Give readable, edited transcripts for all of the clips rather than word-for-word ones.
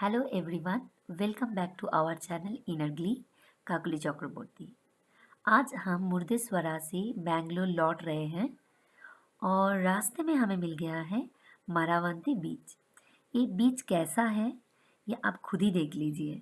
Hello everyone, welcome back to our channel Inner Glee, Kakoli चक्रवर्ती। आज हम मुर्देश्वरा से बैंगलोर लौट रहे हैं और रास्ते में हमें मिल गया है मारावंती बीच। ये बीच कैसा है ये आप खुद ही देख लीजिए।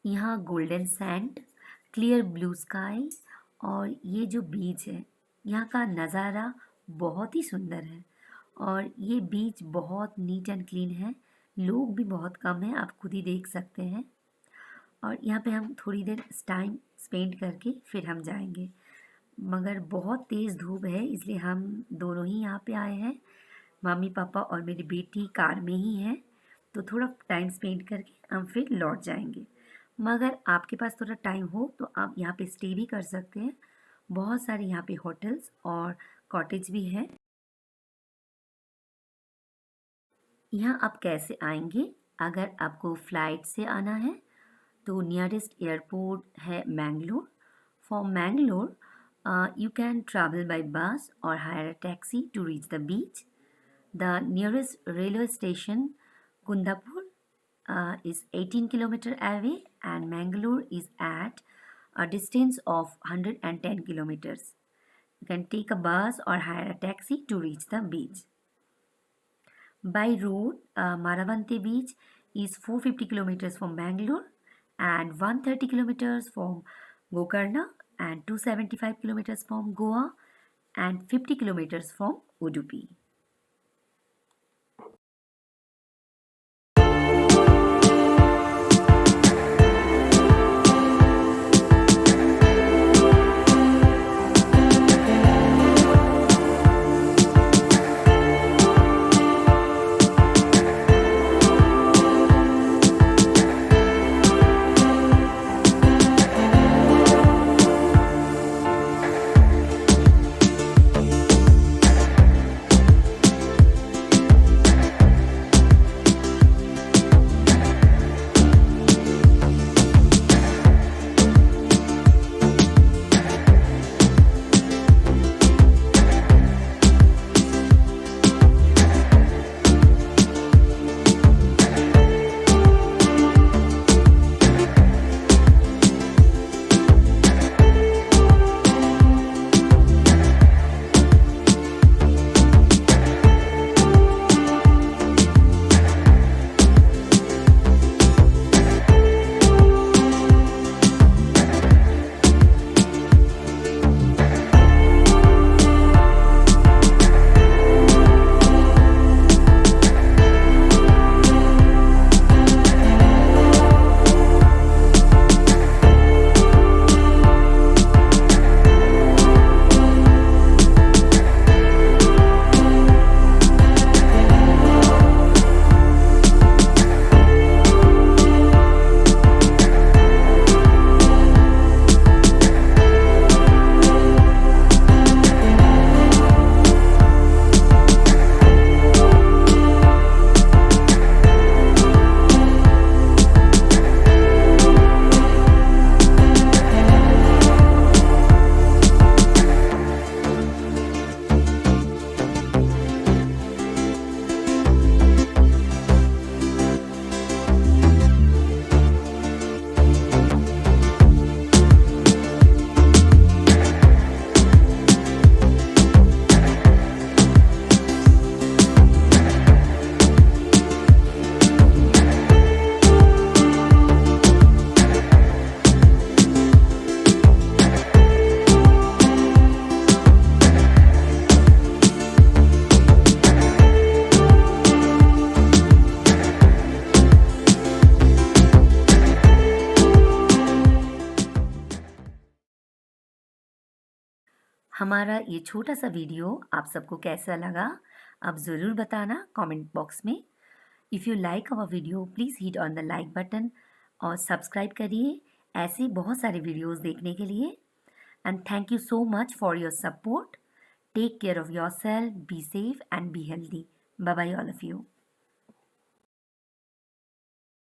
यहाँ golden sand, clear blue sky और ये जो बीच है यहाँ का नज़ारा बहुत ही सुंदर है। और ये बीच बहुत नीट एंड क्लीन है, लोग भी बहुत कम हैं, आप खुद ही देख सकते हैं। और यहाँ पे हम थोड़ी देर टाइम स्पेंड करके फिर हम जाएंगे। मगर बहुत तेज़ धूप है, इसलिए हम दोनों ही यहाँ पे आए हैं। मम्मी पापा और मेरी बेटी कार में ही है, तो थोड़ा टाइम स्पेंड करके हम फिर लौट जाएंगे। मगर आपके पास थोड़ा टाइम हो तो आप यहाँ पे स्टे भी कर सकते हैं। बहुत सारे यहाँ पे होटल्स और कॉटेज भी हैं। यहाँ आप कैसे आएंगे? अगर आपको फ़्लाइट से आना है तो नियरेस्ट एयरपोर्ट है Mangalore. For Mangalore you can travel by bus or hire a taxi to reach the beach. The nearest railway station, Kundapur, is 18 kilometers away, and Mangalore is at a distance of 110 kilometers. You can take a bus or hire a taxi to reach the beach. By road, Maravanthe Beach is 450 kilometers from Bangalore and 130 kilometers from Gokarna and 275 kilometers from Goa and 50 kilometers from Udupi. हमारा ये छोटा सा video आप सबको कैसा लगा, आप ज़रूर बताना कमेंट बॉक्स में। If you like our video please hit on the like button और सब्सक्राइब करिए ऐसे बहुत सारे वीडियोस देखने के लिए। And thank you so much for your support. Take care of yourself, be safe and be healthy. Bye bye all of you.